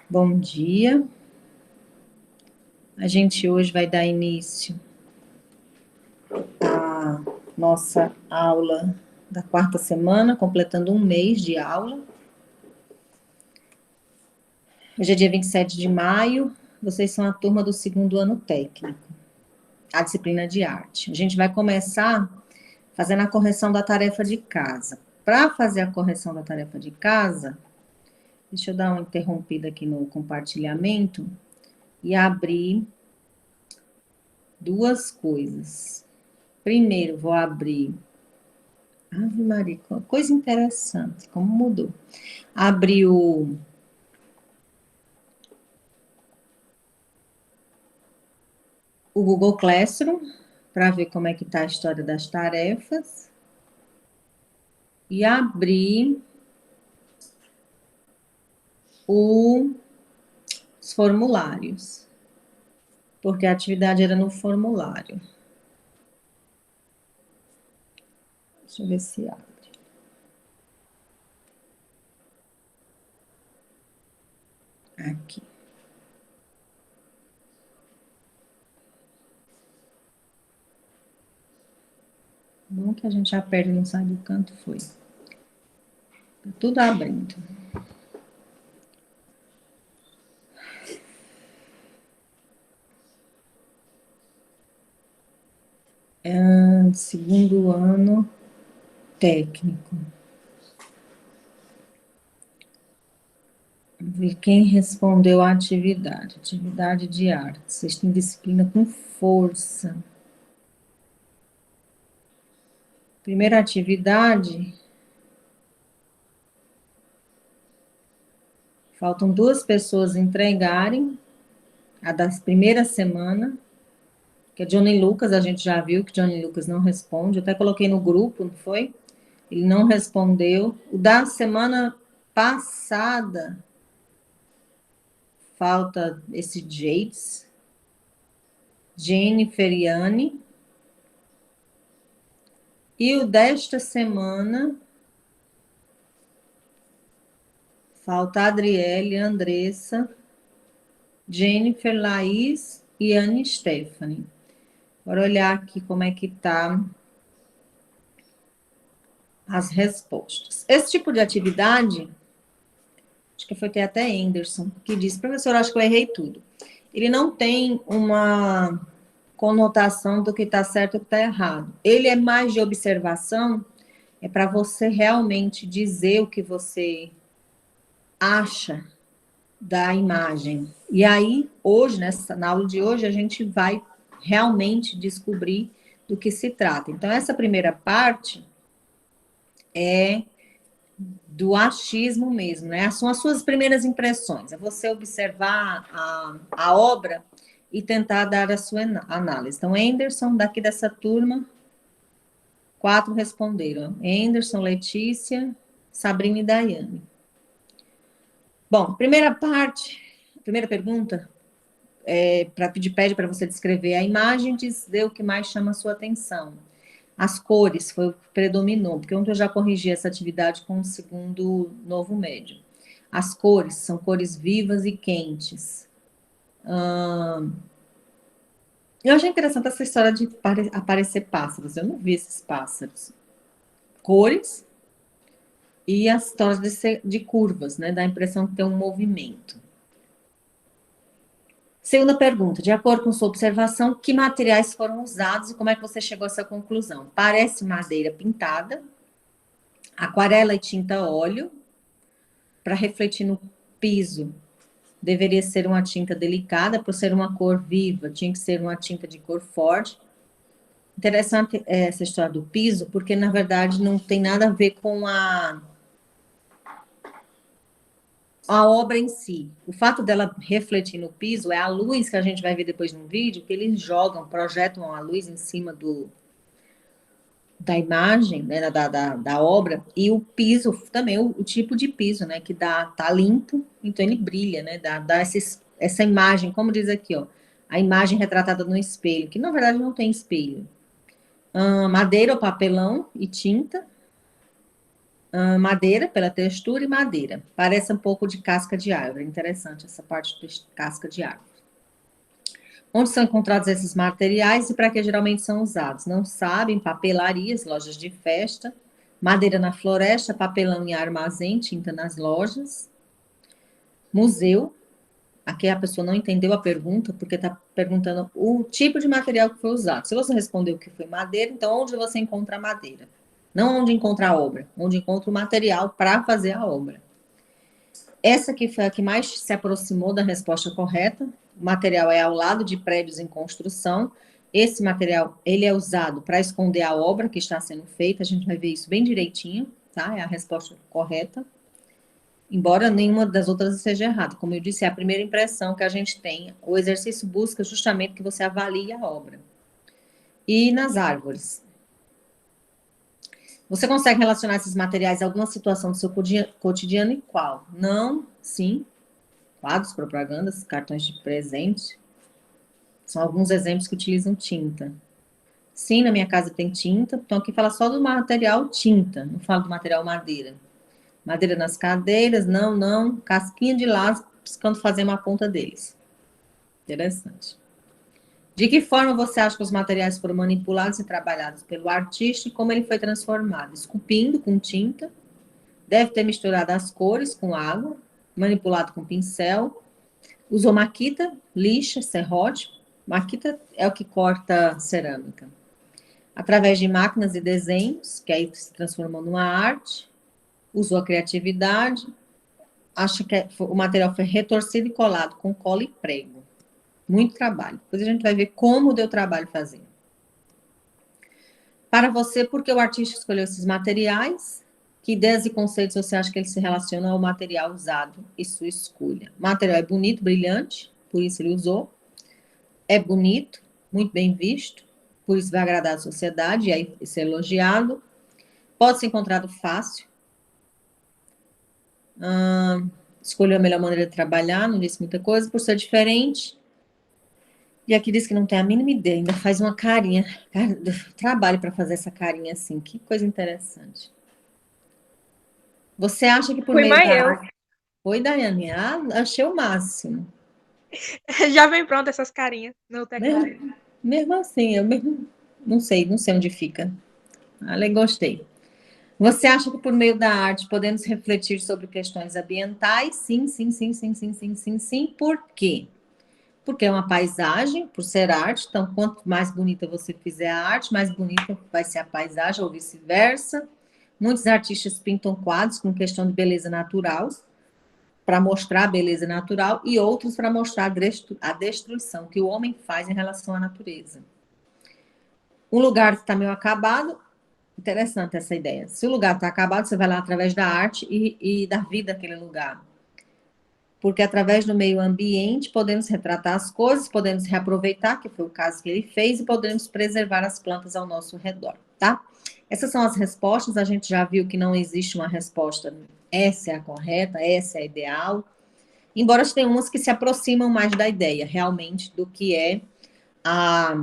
Bom dia. A gente hoje vai dar início à nossa aula da quarta semana, completando um mês de aula. Hoje é dia 27 de maio, vocês são a turma do segundo ano técnico, a disciplina de arte. A gente vai começar fazendo a correção da tarefa de casa. Para fazer a correção da tarefa de casa, deixa eu dar uma interrompida aqui no compartilhamento e abrir duas coisas. Primeiro, vou abrir. Ave Maria, coisa interessante, como mudou. Abri o Google Classroom para ver como é que está a história das tarefas. E abri os formulários, porque a atividade era no formulário. Deixa eu ver se abre. Aqui. Bom que a gente aperta e não sai do canto, foi. Tá tudo abrindo. Segundo ano técnico. Ver quem respondeu à atividade. Atividade de arte. Vocês têm disciplina com força. Primeira atividade. Faltam 2 pessoas entregarem. A da primeira semana. Que é Johnny Lucas, a gente já viu que Johnny Lucas não responde. Eu até coloquei no grupo, não foi? Ele não respondeu. O da semana passada. Falta esse Jates. Jennifer e Anne. E o desta semana, falta Adriele, Andressa, Jennifer, Laís e Anne Stephanie. Bora olhar aqui como é que tá as respostas. Esse tipo de atividade, acho que foi até Anderson, que disse, professor, acho que eu errei tudo. Ele não tem uma conotação do que está certo e o que está errado. Ele é mais de observação, é para você realmente dizer o que você acha da imagem. E aí, hoje, na aula de hoje, a gente vai realmente descobrir do que se trata. Então, essa primeira parte é do achismo mesmo, né? São as suas primeiras impressões, é você observar a obra e tentar dar a sua análise. Então, Anderson, daqui dessa turma, 4 responderam. Anderson, Letícia, Sabrina e Daiane. Bom, primeira pergunta, pede para você descrever a imagem, dizer o que mais chama a sua atenção. As cores foi o que predominou, porque ontem eu já corrigi essa atividade com o segundo novo médio. As cores são cores vivas e quentes. Eu achei interessante essa história de aparecer pássaros. Eu não vi esses pássaros. Cores e as histórias de curvas, né? Dá a impressão que tem um movimento. Segunda pergunta, de acordo com sua observação, que materiais foram usados e como é que você chegou a essa conclusão? Parece madeira pintada, aquarela e tinta óleo, para refletir no piso. Deveria ser uma tinta delicada, por ser uma cor viva, tinha que ser uma tinta de cor forte. Interessante essa história do piso, porque na verdade não tem nada a ver com a obra em si. O fato dela refletir no piso é a luz que a gente vai ver depois no vídeo, que eles projetam a luz em cima da imagem, né, da obra, e o piso também, o tipo de piso, né, que tá limpo, então ele brilha, né, dá essa imagem, como diz aqui, ó, a imagem retratada no espelho, que na verdade não tem espelho. Madeira ou papelão e tinta. Madeira, pela textura, e madeira. Parece um pouco de casca de árvore. Interessante essa parte de casca de árvore. Onde são encontrados esses materiais e para que geralmente são usados? Não sabem, papelarias, lojas de festa, madeira na floresta, papelão em armazém, tinta nas lojas, museu. Aqui a pessoa não entendeu a pergunta, porque está perguntando o tipo de material que foi usado. Se você respondeu que foi madeira, então onde você encontra a madeira? Não onde encontra a obra, onde encontra o material para fazer a obra. Essa aqui foi a que mais se aproximou da resposta correta. O material é ao lado de prédios em construção. Esse material, ele é usado para esconder a obra que está sendo feita. A gente vai ver isso bem direitinho, tá? É a resposta correta. Embora nenhuma das outras seja errada. Como eu disse, é a primeira impressão que a gente tem. O exercício busca justamente que você avalie a obra. E nas árvores? Você consegue relacionar esses materiais a alguma situação do seu cotidiano e qual? Não, sim. Quadros, propagandas, cartões de presente. São alguns exemplos que utilizam tinta. Sim, na minha casa tem tinta. Então, aqui fala só do material tinta, não fala do material madeira. Madeira nas cadeiras, não, não. Casquinha de lápis quando fazemos a ponta deles. Interessante. De que forma você acha que os materiais foram manipulados e trabalhados pelo artista e como ele foi transformado? Esculpindo com tinta, deve ter misturado as cores com água, manipulado com pincel, usou maquita, lixa, serrote. Maquita é o que corta cerâmica. Através de máquinas e desenhos, que aí se transformou numa arte, usou a criatividade, acha que o material foi retorcido e colado com cola e prego. Muito trabalho. Depois a gente vai ver como deu trabalho fazer. Para você, por que o artista escolheu esses materiais? Que ideias e conceitos você acha que ele se relaciona ao material usado e sua escolha? O material é bonito, brilhante, por isso ele usou. É bonito, muito bem visto, por isso vai agradar a sociedade e aí ser elogiado. Pode ser encontrado fácil. Escolheu a melhor maneira de trabalhar, não disse muita coisa, por ser diferente. E aqui diz que não tem a mínima ideia, ainda faz uma carinha. Cara, trabalho para fazer essa carinha assim, que coisa interessante. Você acha que por Fui meio mais da eu. arte. Oi, Daiane. Ah, achei o máximo. Já vem pronto essas carinhas no teclado. Mesmo assim, eu mesmo não sei onde fica. Ale, gostei. Você acha que por meio da arte podemos refletir sobre questões ambientais? Sim, sim, sim, sim, sim, sim, sim, sim. Por quê? Porque é uma paisagem, por ser arte, então quanto mais bonita você fizer a arte, mais bonita vai ser a paisagem, ou vice-versa. Muitos artistas pintam quadros com questão de beleza natural, para mostrar a beleza natural, e outros para mostrar a destruição que o homem faz em relação à natureza. Um lugar que está meio acabado, interessante essa ideia. Se o lugar está acabado, você vai lá através da arte e dar vida àquele lugar. Porque através do meio ambiente podemos retratar as coisas, podemos reaproveitar, que foi o caso que ele fez, e podemos preservar as plantas ao nosso redor, tá? Essas são as respostas, a gente já viu que não existe uma resposta, essa é a correta, essa é a ideal, embora tenha umas que se aproximam mais da ideia, realmente, do que é a,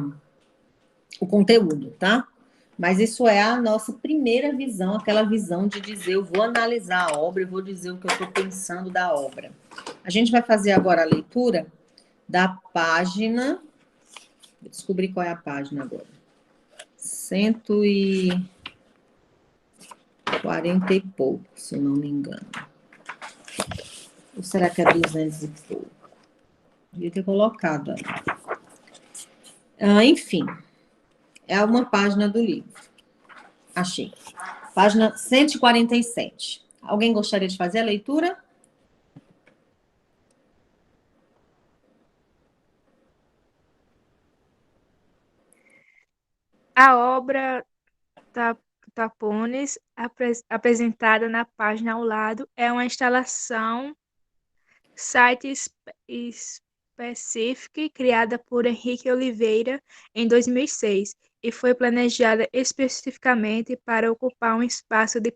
o conteúdo, tá? Mas isso é a nossa primeira visão, aquela visão de dizer, eu vou analisar a obra, eu vou dizer o que eu estou pensando da obra. A gente vai fazer agora a leitura da página. Vou descobrir qual é a página agora. 140 e pouco, se eu não me engano. Ou será que é 200 e pouco? Devia ter colocado aí. Enfim, é uma página do livro. Achei. Página 147. Alguém gostaria de fazer a leitura? A obra Tapones, apresentada na página ao lado, é uma instalação site-specific criada por Henrique Oliveira em 2006 e foi planejada especificamente para ocupar um espaço do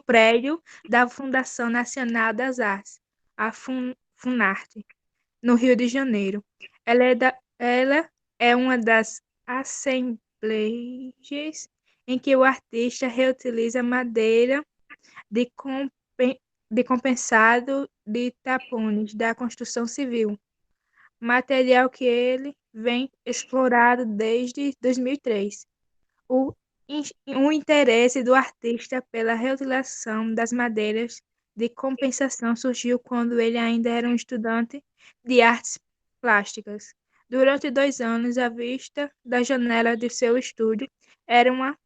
prédio da Fundação Nacional das Artes, a Funarte, no Rio de Janeiro. Ela é uma das assembleias em que o artista reutiliza madeira de, de compensado de tapumes da construção civil, material que ele vem explorado desde 2003. O, o interesse do artista pela reutilização das madeiras de compensação surgiu quando ele ainda era um estudante de artes plásticas. Durante 2 anos, a vista da janela de seu estúdio era uma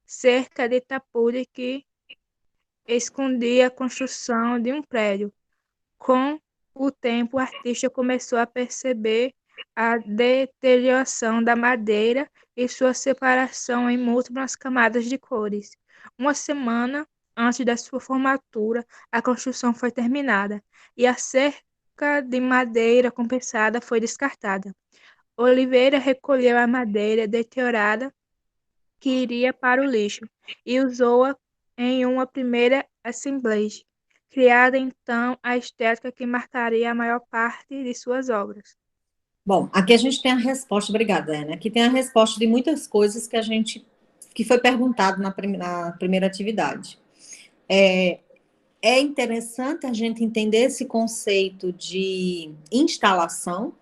cerca de tapume que escondia a construção de um prédio. Com o tempo, o artista começou a perceber a deterioração da madeira e sua separação em múltiplas camadas de cores. Uma semana antes da sua formatura, a construção foi terminada e a cerca de madeira compensada foi descartada. Oliveira recolheu a madeira deteriorada que iria para o lixo e usou-a em uma primeira assemblage, criada então a estética que marcaria a maior parte de suas obras. Bom, aqui a gente tem a resposta, obrigada, Ana. Aqui tem a resposta de muitas coisas que foi perguntado na primeira atividade. É interessante a gente entender esse conceito de instalação,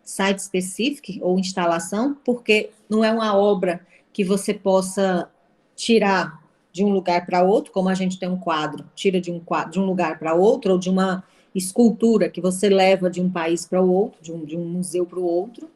site specific ou instalação, porque não é uma obra que você possa tirar de um lugar para outro, como a gente tem um quadro, tira de um lugar para outro, ou de uma escultura que você leva de um país para o outro, de um museu para o outro.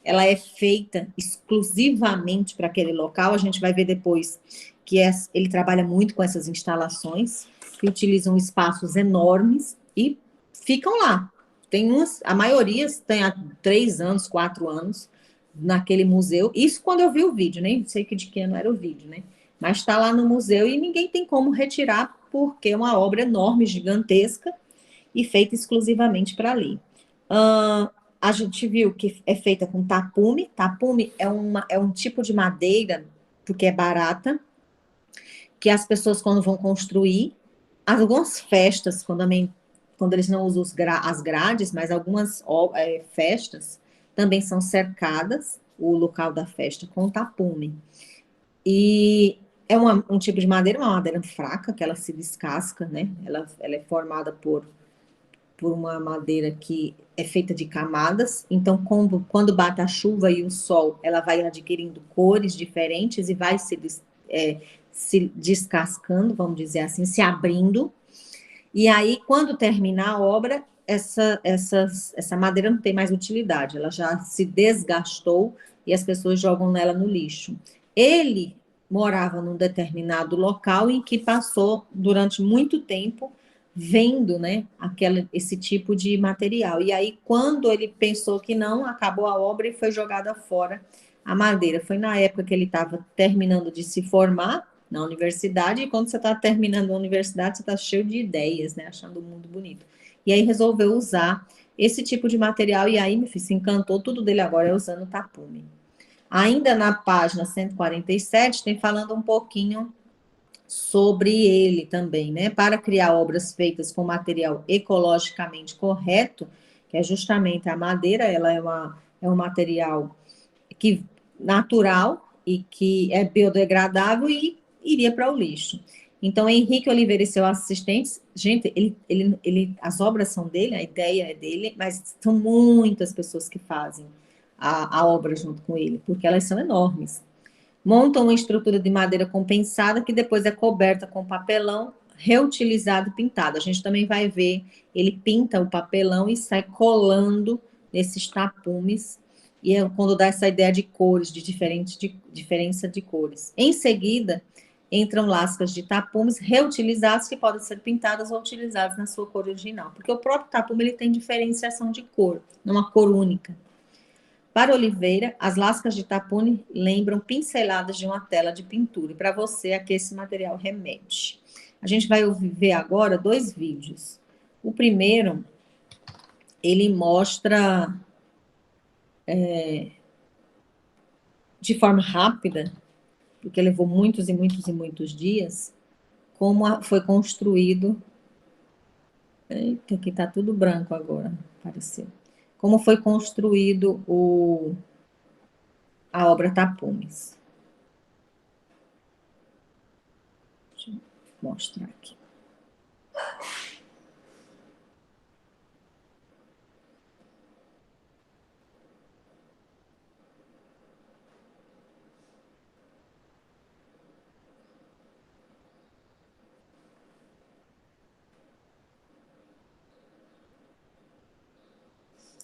Ela é feita exclusivamente para aquele local. A gente vai ver depois que ele trabalha muito com essas instalações, que utilizam espaços enormes e ficam lá. Tem umas, a maioria tem há 3 anos, 4 anos, naquele museu. Isso quando eu vi o vídeo, nem sei que de que ano era o vídeo, né? Mas está lá no museu e ninguém tem como retirar, porque é uma obra enorme, gigantesca, e feita exclusivamente para ali. A gente viu que é feita com tapume. Tapume é um tipo de madeira, porque é barata, que as pessoas, quando vão construir, algumas festas, quando eles não usam as grades, mas algumas festas também são cercadas, o local da festa, com tapume. E é um tipo de madeira, uma madeira fraca, que ela se descasca, né? Ela é formada por uma madeira que é feita de camadas, então quando bate a chuva e o sol, ela vai adquirindo cores diferentes e vai se descascando, vamos dizer assim, se abrindo. E aí, quando terminar a obra, essa madeira não tem mais utilidade, ela já se desgastou e as pessoas jogam ela no lixo. Ele morava num determinado local em que passou durante muito tempo vendo, né, esse tipo de material. E aí, quando ele pensou que não, acabou a obra e foi jogada fora a madeira. Foi na época que ele estava terminando de se formar na universidade, e quando você está terminando a universidade, você está cheio de ideias, né, achando o mundo bonito. E aí resolveu usar esse tipo de material, e aí, meu filho, se encantou, tudo dele agora é usando tapume. Ainda na página 147, tem falando um pouquinho sobre ele também, né? Para criar obras feitas com material ecologicamente correto, que é justamente a madeira, ela é um material natural e que é biodegradável e iria para o lixo. Então, Henrique Oliveira e seus assistentes, gente, as obras são dele, a ideia é dele, mas são muitas pessoas que fazem a obra junto com ele, porque elas são enormes. Montam uma estrutura de madeira compensada que depois é coberta com papelão reutilizado e pintado. A gente também vai ver, ele pinta o papelão e sai colando nesses tapumes, e é quando dá essa ideia de cores, de diferença de cores. Em seguida, entram lascas de tapumes reutilizados que podem ser pintadas ou utilizadas na sua cor original, porque o próprio tapume ele tem diferenciação de cor, não uma cor única. Para Oliveira, as lascas de tapume lembram pinceladas de uma tela de pintura, e para você, a que esse material remete. A gente vai ver agora 2 vídeos. O primeiro, ele mostra de forma rápida, porque levou muitos e muitos e muitos dias, como foi construído. Eita, aqui está tudo branco agora, apareceu. Como foi construído a obra Tapumes. mostrar aqui.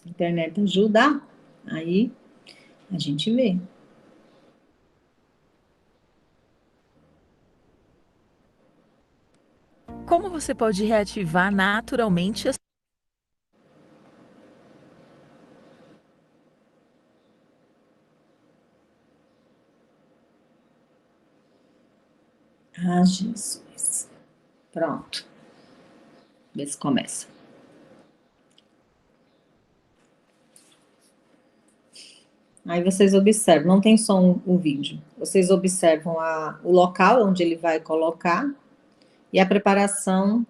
A internet ajuda, aí a gente vê. Como você pode reativar naturalmente as... Ah, Jesus. Pronto. Vê se começa. Aí vocês observam, não tem som o vídeo. Vocês observam o local onde ele vai colocar e a preparação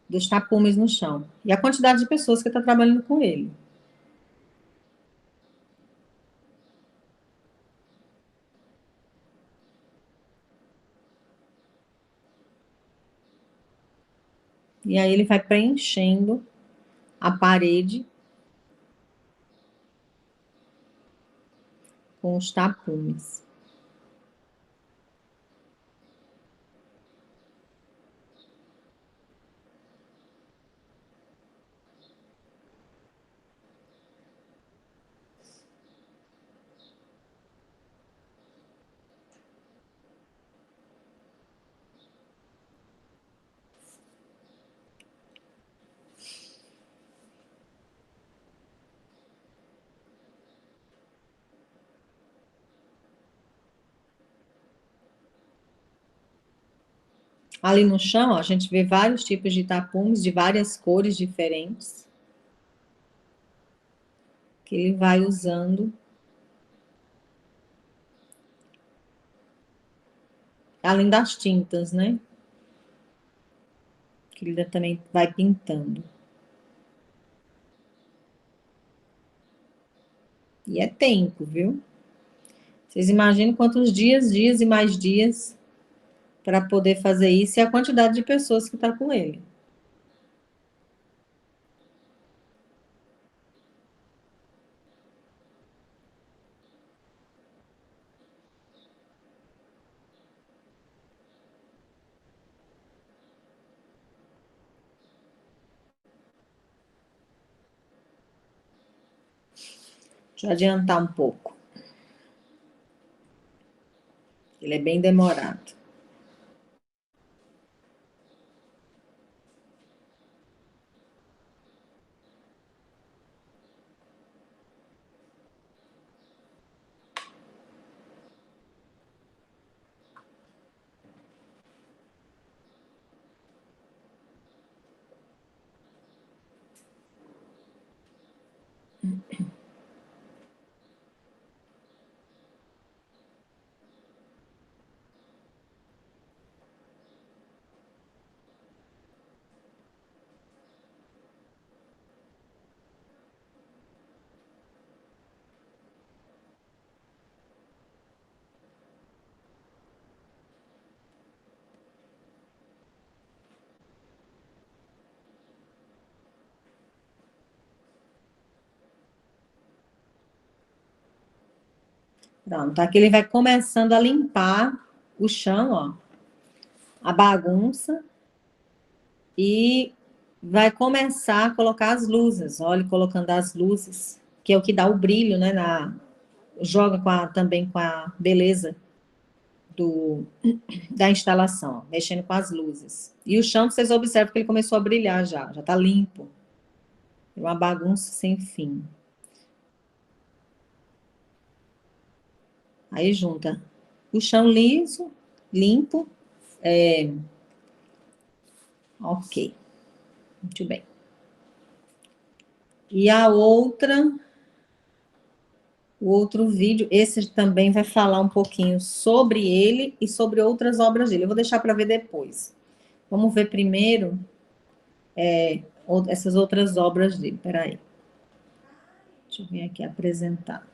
dos tapumes no chão. E a quantidade de pessoas que está trabalhando com ele. E aí ele vai preenchendo a parede com os tapumes. Ali no chão, ó, a gente vê vários tipos de tapumes de várias cores diferentes que ele vai usando. Além das tintas, né? Que ele também vai pintando. E é tempo, viu? Vocês imaginam quantos dias e mais dias para poder fazer isso e a quantidade de pessoas que está com ele. Deixa eu adiantar um pouco. Ele é bem demorado. Pronto, aqui ele vai começando a limpar o chão, ó, a bagunça, e vai começar a colocar as luzes. Olha, colocando as luzes, que é o que dá o brilho, né? Joga também com a beleza da instalação, ó, mexendo com as luzes. E o chão, vocês observam que ele começou a brilhar já tá limpo. É uma bagunça sem fim. Aí junta o chão liso, limpo, ok, muito bem. E o outro vídeo, esse também vai falar um pouquinho sobre ele e sobre outras obras dele. Eu vou deixar para ver depois. Vamos ver primeiro essas outras obras dele. Peraí. Deixa eu vir aqui apresentar.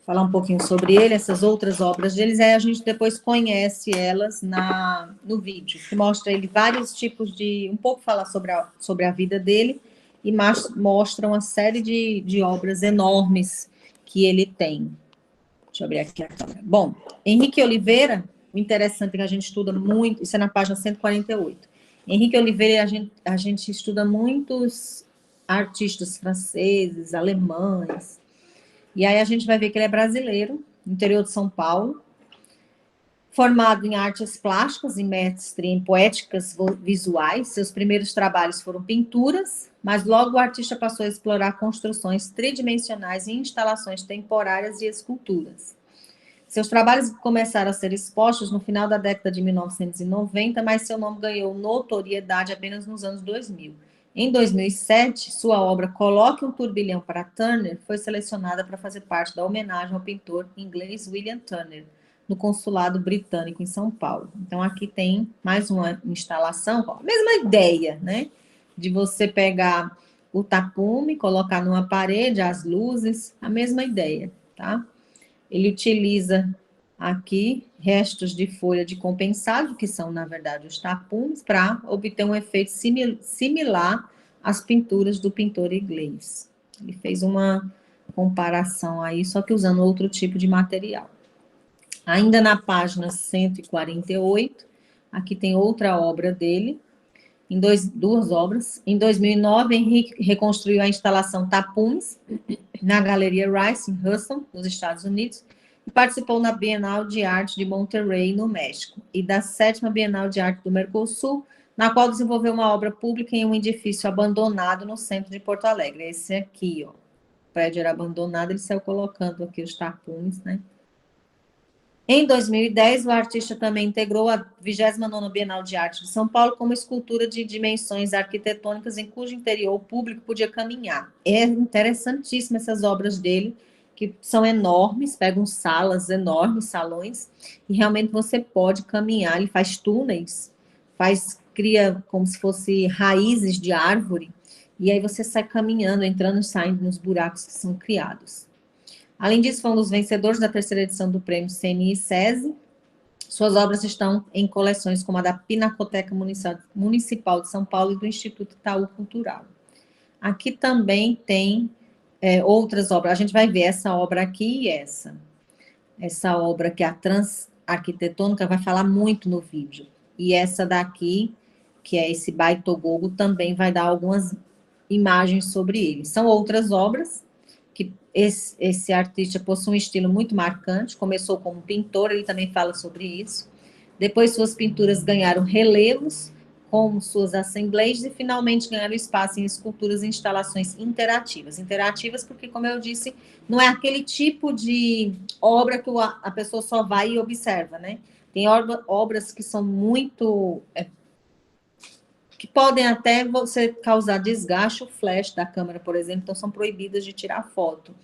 falar um pouquinho sobre ele, essas outras obras deles, aí a gente depois conhece elas no vídeo, que mostra ele vários tipos de... Um pouco fala sobre a vida dele e mostra uma série de obras enormes que ele tem. Deixa eu abrir aqui a câmera. Bom, Henrique Oliveira, o interessante é que a gente estuda muito, isso é na página 148. Henrique Oliveira, a gente estuda muitos artistas franceses, alemães, e aí a gente vai ver que ele é brasileiro, interior de São Paulo, formado em artes plásticas e mestre em poéticas visuais. Seus primeiros trabalhos foram pinturas, mas logo o artista passou a explorar construções tridimensionais e instalações temporárias e esculturas. Seus trabalhos começaram a ser expostos no final da década de 1990, mas seu nome ganhou notoriedade apenas nos anos 2000. Em 2007, sua obra Coloque um Turbilhão para Turner foi selecionada para fazer parte da homenagem ao pintor inglês William Turner, no consulado britânico em São Paulo. Então, aqui tem mais uma instalação, a mesma ideia, né? De você pegar o tapume, colocar numa parede, as luzes, a mesma ideia, tá? Ele utiliza aqui restos de folha de compensado, que são, na verdade, os tapumes, para obter um efeito similar às pinturas do pintor inglês. Ele fez uma comparação aí, só que usando outro tipo de material. Ainda na página 148, aqui tem outra obra dele, duas obras. Em 2009, Henrique reconstruiu a instalação Tapumes, na Galeria Rice, em Houston, nos Estados Unidos, e participou na Bienal de Arte de Monterrey, no México, e da 7ª Bienal de Arte do Mercosul, na qual desenvolveu uma obra pública em um edifício abandonado no centro de Porto Alegre. Esse aqui, ó. O prédio era abandonado, ele saiu colocando aqui os tapumes, né? Em 2010, o artista também integrou a 29ª Bienal de Arte de São Paulo como escultura de dimensões arquitetônicas em cujo interior o público podia caminhar. É interessantíssimo essas obras dele, que são enormes, pegam salas enormes, salões, e realmente você pode caminhar. Ele faz túneis, cria como se fosse raízes de árvore, e aí você sai caminhando, entrando e saindo nos buracos que são criados. Além disso, foi um dos vencedores da 3ª edição do Prêmio CNI SESI. Suas obras estão em coleções como a da Pinacoteca Municipal de São Paulo e do Instituto Itaú Cultural. Aqui também tem outras obras. A gente vai ver essa obra aqui e essa. Essa obra que é a Transarquitetônica vai falar muito no vídeo. E essa daqui, que é esse Baitogogo, também vai dar algumas imagens sobre ele. São outras obras que esse artista possui um estilo muito marcante, começou como pintor, ele também fala sobre isso. Depois suas pinturas ganharam relevos, como suas assembleias, e finalmente ganharam espaço em esculturas e instalações interativas. Interativas porque, como eu disse, não é aquele tipo de obra que a pessoa só vai e observa, né? Tem obras que são muito... que podem até você causar desgaste, o flash da câmera, por exemplo, então são proibidas de tirar foto,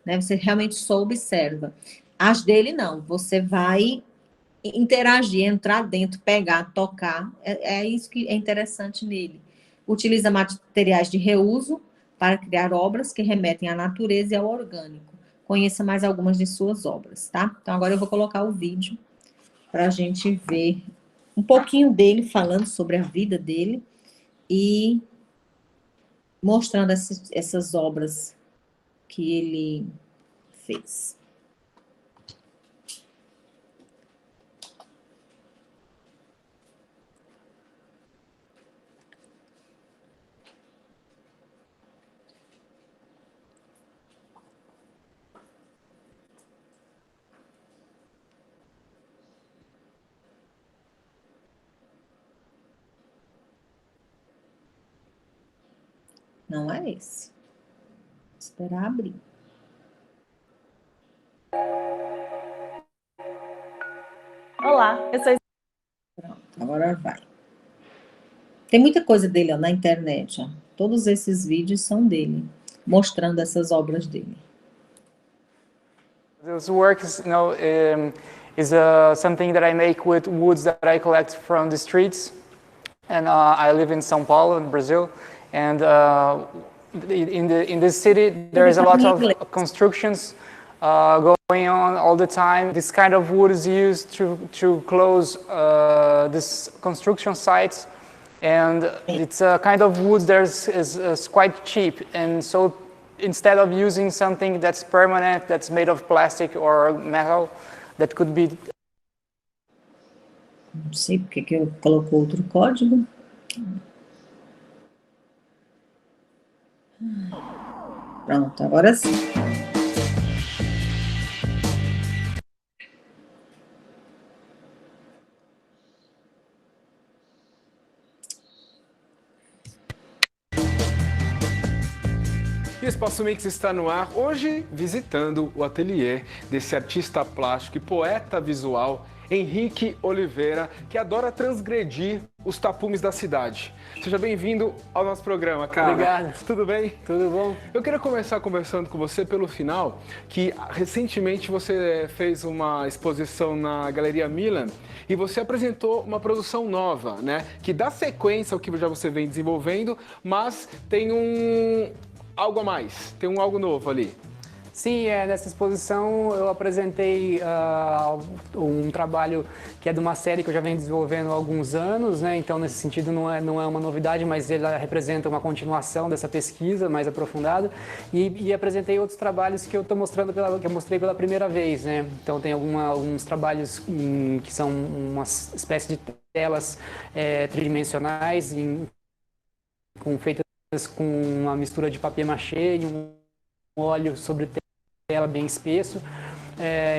né? Você realmente só observa. As dele, não. Você vai interagir, entrar dentro, pegar, tocar. É isso que é interessante nele. Utiliza materiais de reuso para criar obras que remetem à natureza e ao orgânico. Conheça mais algumas de suas obras, tá? Então, agora eu vou colocar o vídeo para a gente ver um pouquinho dele, falando sobre a vida dele e mostrando essas obras que ele fez. Não é esse. Vou esperar abrir. Olá, eu sou... Pronto, agora vai. Tem muita coisa dele na internet, ó. Todos esses vídeos são dele, mostrando essas obras dele. Those works, is something that I make with woods that I collect from the streets. And I live in São Paulo, in Brazil. And in this city, there is a lot of constructions going going on all the time. This kind of wood is used to close these construction sites, and it's a kind of wood that is quite cheap. And so instead of using something that's permanent, that's made of plastic or metal, that could be... Não sei porque que eu colocou outro código. Pronto, agora sim. E o Espaço Mix está no ar, hoje visitando o ateliê desse artista plástico e poeta visual, Henrique Oliveira, que adora transgredir os tapumes da cidade. Seja bem-vindo ao nosso programa, cara. Obrigado. Tudo bem? Tudo bom? Eu queria começar conversando com você pelo final, que recentemente você fez uma exposição na Galeria Milan e você apresentou uma produção nova, né? Que dá sequência ao que já você vem desenvolvendo, mas tem algo a mais, tem algo novo ali. Sim, nessa exposição eu apresentei um trabalho que é de uma série que eu já venho desenvolvendo há alguns anos, né? Então, nesse sentido, não é uma novidade, mas ele representa uma continuação dessa pesquisa mais aprofundada. E apresentei outros trabalhos que eu estou mostrando, que eu mostrei pela primeira vez, né? Então, tem alguns trabalhos que são uma espécie de telas tridimensionais, feitas com uma mistura de papier-mâché e um óleo sobre tela bem espesso.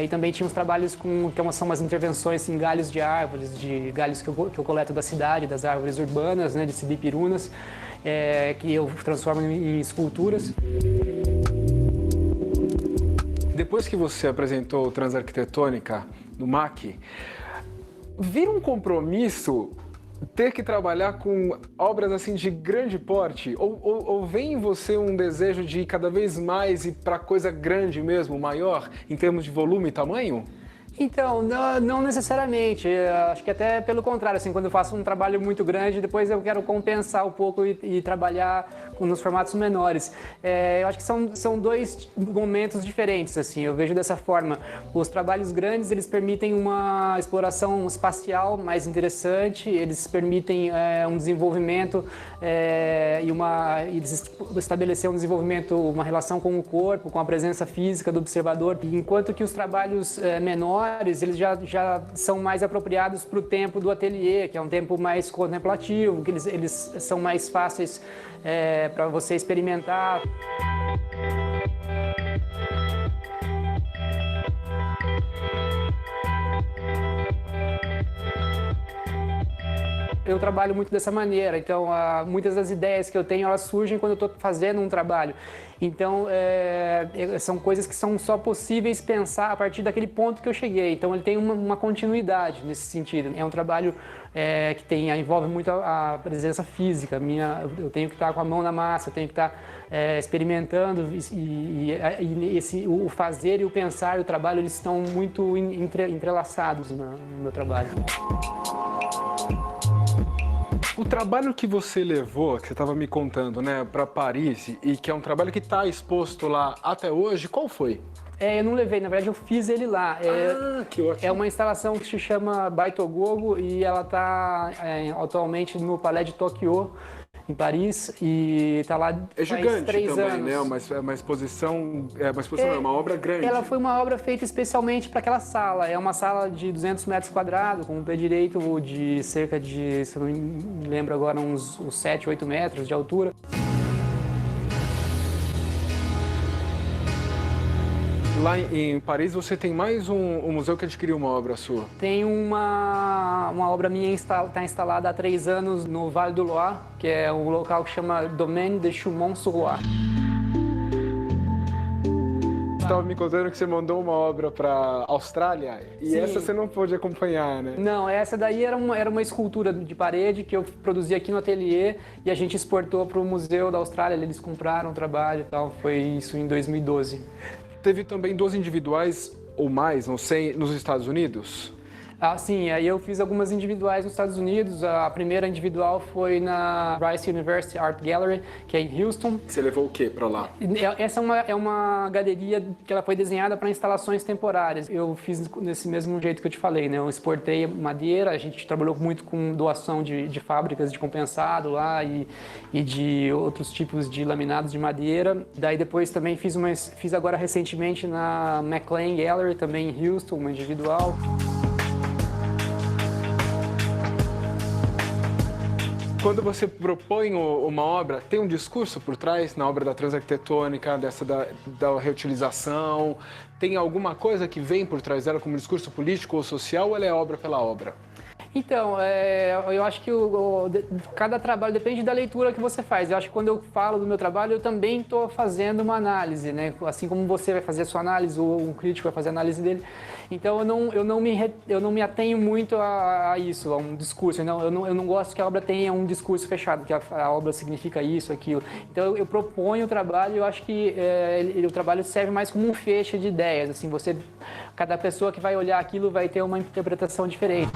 E também tinha uns trabalhos que são umas intervenções em galhos de árvores, de galhos que eu coleto da cidade, das árvores urbanas, né, de cibipirunas, que eu transformo em esculturas. Depois que você apresentou Transarquitetônica no MAC, vira um compromisso ter que trabalhar com obras assim de grande porte? Ou vem em você um desejo de ir cada vez mais e para coisa grande mesmo, maior, em termos de volume e tamanho? Então, não necessariamente. Acho que até pelo contrário, assim, quando eu faço um trabalho muito grande, depois eu quero compensar um pouco e trabalhar nos formatos menores. Eu acho que são dois momentos diferentes, assim, eu vejo dessa forma. Os trabalhos grandes, eles permitem uma exploração espacial mais interessante, eles permitem um desenvolvimento eles estabelecer um desenvolvimento, uma relação com o corpo, com a presença física do observador, enquanto que os trabalhos menores, eles já são mais apropriados para o tempo do ateliê, que é um tempo mais contemplativo, que eles são mais fáceis para você experimentar. Eu trabalho muito dessa maneira, então muitas das ideias que eu tenho, elas surgem quando eu estou fazendo um trabalho. Então, são coisas que são só possíveis pensar a partir daquele ponto que eu cheguei. Então, ele tem uma continuidade nesse sentido. É um trabalho que envolve muito a presença física. Eu tenho que estar com a mão na massa, eu tenho que estar experimentando. O fazer e o pensar e o trabalho, eles estão muito entrelaçados no meu trabalho. O trabalho que você levou, que você estava me contando, né, para Paris, e que é um trabalho que está exposto lá até hoje, qual foi? Eu não levei, na verdade eu fiz ele lá. Que ótimo. É uma instalação que se chama Baitogogo e ela está atualmente no Palais de Tokyo, em Paris, e está lá faz gigante 3 também, anos. Né? Uma exposição, é uma obra grande. Ela foi uma obra feita especialmente para aquela sala. É uma sala de 200 metros quadrados, com um pé direito de cerca de, se eu não me lembro agora, uns 7, 8 metros de altura. Lá em Paris você tem mais um museu que adquiriu uma obra sua. Tem uma obra minha está instalada há 3 anos no Vale do Loire, que é um local que chama Domaine de Chaumont-sur-Loire. Você estava me contando que você mandou uma obra para a Austrália e Sim. Essa você não pôde acompanhar, né? Não, essa daí era uma escultura de parede que eu produzi aqui no ateliê e a gente exportou para o Museu da Austrália. Eles compraram o trabalho e tal. Foi isso em 2012. Teve também 2 individuais ou mais, não sei, nos Estados Unidos? Sim, aí eu fiz algumas individuais nos Estados Unidos. A primeira individual foi na Rice University Art Gallery, que é em Houston. Você levou o quê para lá? Essa é uma galeria que ela foi desenhada para instalações temporárias. Eu fiz desse mesmo jeito que eu te falei, né? Eu exportei madeira, a gente trabalhou muito com doação de fábricas de compensado lá e de outros tipos de laminados de madeira. Daí depois também fiz agora recentemente na McLean Gallery, também em Houston, uma individual. Quando você propõe uma obra, tem um discurso por trás na obra da transarquitetônica, da reutilização? Tem alguma coisa que vem por trás dela como discurso político ou social, ou ela é obra pela obra? Então, eu acho que cada trabalho depende da leitura que você faz. Eu acho que quando eu falo do meu trabalho, eu também estou fazendo uma análise, né? Assim como você vai fazer a sua análise, ou um crítico vai fazer a análise dele. Então, eu não me atenho muito a isso, a um discurso. Eu não gosto que a obra tenha um discurso fechado, que a obra significa isso, aquilo. Então, eu proponho o trabalho e eu acho que o trabalho serve mais como um feixe de ideias. Assim, cada pessoa que vai olhar aquilo vai ter uma interpretação diferente.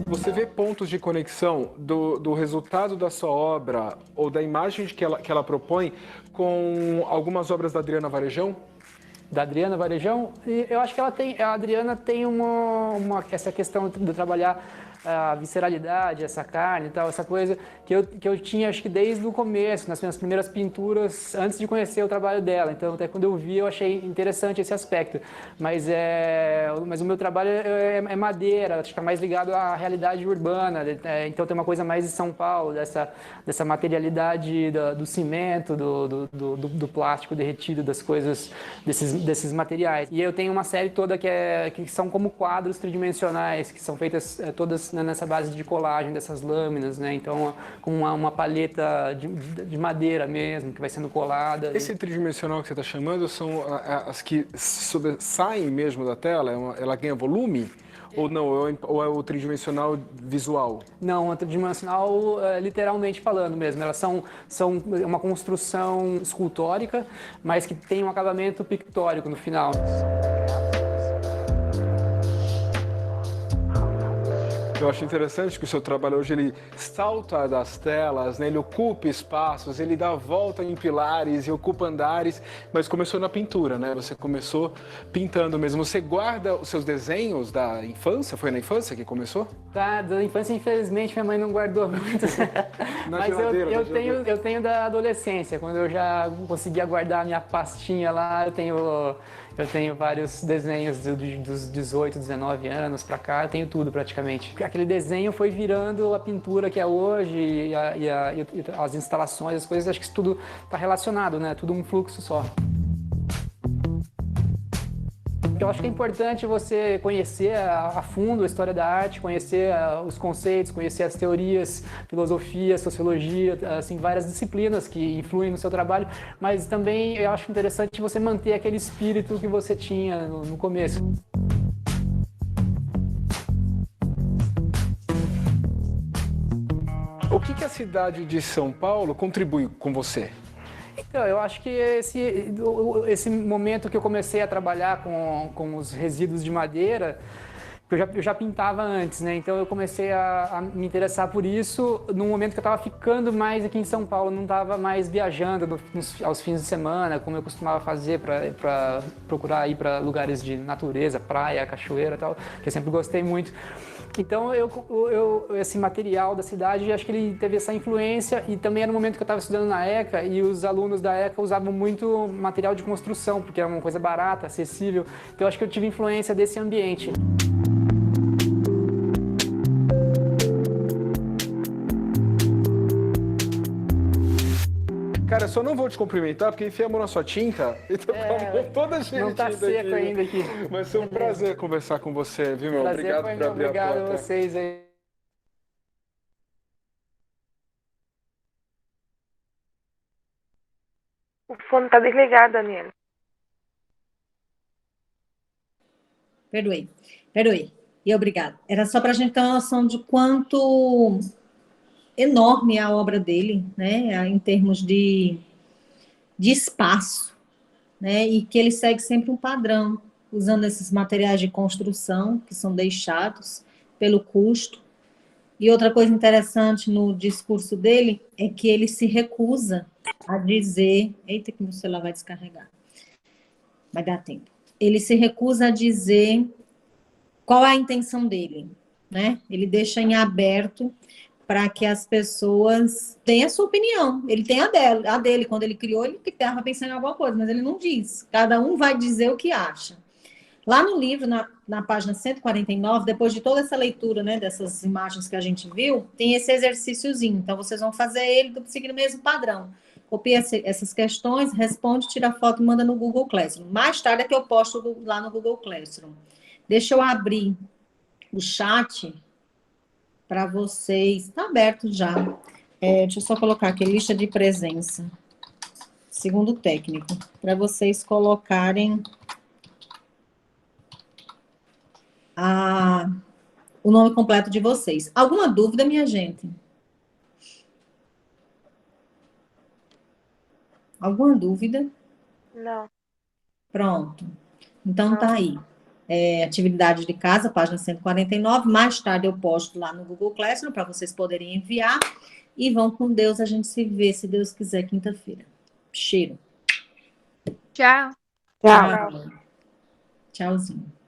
Você vê pontos de conexão do resultado da sua obra ou da imagem que ela propõe com algumas obras da Adriana Varejão? Da Adriana Varejão? Eu acho que a Adriana tem essa questão de trabalhar a visceralidade, essa carne e tal, essa coisa que eu tinha, acho que desde o começo, nas minhas primeiras pinturas, antes de conhecer o trabalho dela. Então, até quando eu vi, eu achei interessante esse aspecto. Mas o meu trabalho é madeira, acho que está mais ligado à realidade urbana. Então, tem uma coisa mais de São Paulo, dessa materialidade do cimento, do plástico derretido, das coisas, desses materiais. E eu tenho uma série toda que são como quadros tridimensionais, que são feitas todas nessa base de colagem dessas lâminas, né? Então, com uma palheta de madeira mesmo, que vai sendo colada. Esse tridimensional que você está chamando são as que saem mesmo da tela? Ela ganha volume? Ou não? Ou é o tridimensional visual? Não, o tridimensional, literalmente falando mesmo. Elas são uma construção escultórica, mas que tem um acabamento pictórico no final. Eu acho interessante que o seu trabalho hoje ele salta das telas, né? Ele ocupa espaços, ele dá volta em pilares e ocupa andares, mas começou na pintura, né? Você começou pintando mesmo. Você guarda os seus desenhos da infância? Foi na infância que começou? Da infância, infelizmente, minha mãe não guardou muito. Mas eu tenho da adolescência, quando eu já conseguia guardar a minha pastinha lá, eu tenho vários desenhos dos 18, 19 anos pra cá, eu tenho tudo praticamente. Aquele desenho foi virando a pintura que é hoje e as instalações, as coisas, acho que isso tudo está relacionado, né? Tudo um fluxo só. Eu acho que é importante você conhecer a fundo a história da arte, conhecer os conceitos, conhecer as teorias, filosofia, sociologia, assim, várias disciplinas que influem no seu trabalho, mas também eu acho interessante você manter aquele espírito que você tinha no começo. O que a cidade de São Paulo contribui com você? Então, eu acho que esse momento que eu comecei a trabalhar com os resíduos de madeira, eu já pintava antes, né? Então eu comecei a me interessar por isso no momento que eu estava ficando mais aqui em São Paulo, não estava mais viajando aos fins de semana, como eu costumava fazer para procurar ir para lugares de natureza, praia, cachoeira e tal, que eu sempre gostei muito. Então, esse material da cidade, acho que ele teve essa influência e também era um momento que eu estava estudando na ECA e os alunos da ECA usavam muito material de construção, porque era uma coisa barata, acessível. Então, acho que eu tive influência desse ambiente. Cara, eu só não vou te cumprimentar porque enfiamos na sua tinta e tô com toda cheia não de tá tinta seco aqui. ainda aqui. Mas foi um prazer conversar com você, viu, meu? Prazer Obrigado foi por meu, abrir a porta. obrigado a vocês aí. O fone tá desligado, Daniela. Perdoe. E obrigada. Era só para a gente ter uma noção de quanto enorme é a obra dele, né, em termos de espaço. né? E que ele segue sempre um padrão, usando esses materiais de construção que são deixados pelo custo. E outra coisa interessante no discurso dele é que ele se recusa a dizer... Eita, que meu celular vai descarregar. Vai dar tempo. Ele se recusa a dizer qual é a intenção dele, né? Ele deixa em aberto para que as pessoas tenham a sua opinião. Ele tem a dele. Quando ele criou, ele estava pensando em alguma coisa, mas ele não diz. Cada um vai dizer o que acha. Lá no livro, na página 149, depois de toda essa leitura, né, dessas imagens que a gente viu, tem esse exercíciozinho. Então, vocês vão fazer ele seguindo o mesmo padrão. Copia essas questões, responde, tira foto e manda no Google Classroom. Mais tarde é que eu posto lá no Google Classroom. Deixa eu abrir o chat para vocês. Está aberto já. Deixa eu só colocar aqui, lista de presença. Segundo técnico. Para vocês colocarem o nome completo de vocês. Alguma dúvida, minha gente? Alguma dúvida? Não. Pronto. Então, tá aí. Atividade de casa, página 149. Mais tarde eu posto lá no Google Classroom para vocês poderem enviar. E vão com Deus, a gente se vê, se Deus quiser, quinta-feira. Cheiro. Tchau. Tchau. Tchauzinho.